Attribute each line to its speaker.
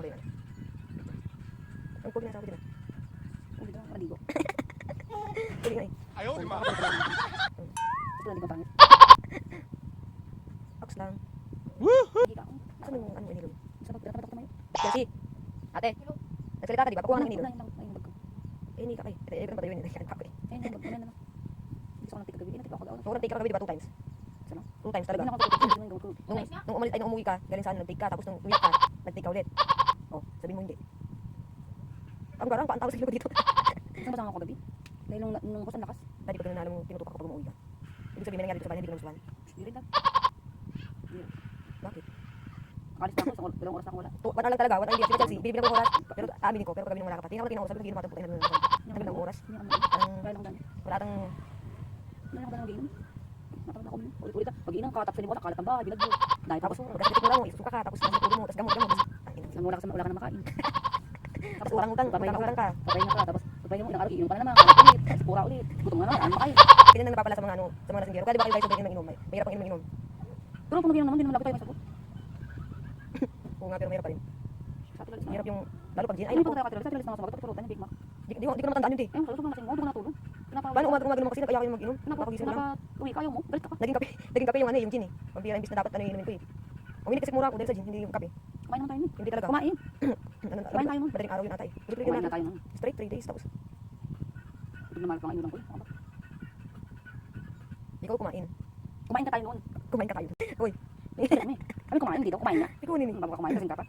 Speaker 1: ba yan? Ang pogi na sa ako dyan.
Speaker 2: Hindi ka maligo.
Speaker 1: Pogi nga eh.
Speaker 3: Ayaw, di ba?
Speaker 2: Ito hindi ko pangit.
Speaker 1: Ox lang.
Speaker 2: Hindi ka ako.
Speaker 1: Saan yung ano inilog?
Speaker 2: Sa pagkakatapat mo yun.
Speaker 1: Chelsea. Ate. Nagsalita ka di ba? Pakuha ng inilog.
Speaker 2: Ayun bag ko.
Speaker 1: Eh, hindi ka kay. Ito yung patayo yun. Nagsalita ko eh.
Speaker 2: Ayun bag ko. Ayun na. Gusto ko nang tika gabi. Hindi ako daw.
Speaker 1: Sobrang take ka kagabi di ba 2 times?
Speaker 2: Saan?
Speaker 1: 2 times talaga.
Speaker 2: Hindi ako tutulog.
Speaker 1: Nung umalis ay nung umuwi ka, galing sa ano, nag-take ka, tapos nung uwi ka, nag-take ka ulit. Oh, sabihin mo hindi. Ang garang, paantaw sa ilog dito.
Speaker 2: Saan ba ako gabi? Dahil nung kusan lakas.
Speaker 1: Dati pag nanalo mo, tinutupak ka pag umuwi ka. Ibig sabihin, may nangyari dito sa kanya, hindi ka nagustuhan.
Speaker 2: Hindi rin lang.
Speaker 1: Bakit?
Speaker 2: Akalis na ako. Dalawang oras na ako wala.
Speaker 1: Wala lang talaga, wala hindi. Si Chelsea, binibilang ko oras. Pero aminin ko, pero pag wala ka pa, tingnan ko kinakausap, hindi naman tayo tagal ng oras.
Speaker 2: Hindi ako
Speaker 1: Ang
Speaker 2: kaya lang dami.
Speaker 1: wala tang
Speaker 2: Wala ako dami giinom. Matawag ako. Ulit-ulit. Pag-inom ka, tapos mo kalat ng bahay, binagbo. Dahil
Speaker 1: tapos
Speaker 2: tapos
Speaker 1: magkasakit mo lang mo, isusuka ka, tapos nasa tulo mo, tapos gamot.
Speaker 2: wala ka na makain.
Speaker 1: Tapos utang-utang ka.
Speaker 2: Papahinga ka, tapos papahinga mo ilang araw, iinom ka na naman, kalat ulit, tapos pura ulit, gutom na naman, ano makain.
Speaker 1: Ganyan na napapala sa mga ano, sa mga lasinggero. Kaya di ba kayo guys, sobrang inom, mahirap ang inom.
Speaker 2: Pero kung naginom naman, hindi naman lapit tayo may sagot.
Speaker 1: Oo nga, pero mahirap pa rin.
Speaker 2: Sa atin,
Speaker 1: Mahirap yung, lalo pag gin, ay
Speaker 2: Ay, hindi
Speaker 1: naku.
Speaker 2: pa tayo katilalis, sa atin, sumagot, pagtuturutan niya, Big Mac.
Speaker 1: Di ko matandaan yun di.
Speaker 2: Eh, salusun mo natin, hindi ka natulog.
Speaker 1: Paano umaga mo kasi, kaya kayo mag-inom? Napapagising mo lang.
Speaker 2: Uwi ka, ayaw mo, galit ka pa.
Speaker 1: Naging kape yung ano eh, yung gin eh. Pampira imbis na dapat ano yung inumin ko eh. Uminig kasi mura ako dahil sa gin, hindi yung kape.
Speaker 2: Kumain naman tayo nun.
Speaker 1: Hindi talaga.
Speaker 2: Kumain.
Speaker 1: Kumain tayo nun. Madaling araw yun ata eh.
Speaker 2: Kumain na tayo nun.
Speaker 1: Straight 3 days tapos.
Speaker 2: Hindi naman pang inulang ko.
Speaker 1: Ikaw kumain.
Speaker 2: Kumain ka tayo noon.
Speaker 1: Kumain ka tayo. Uy.
Speaker 2: Kami kumain dito, kumain na.
Speaker 1: Ikaw nini.
Speaker 2: Bago ka kumain, kasing ka pa.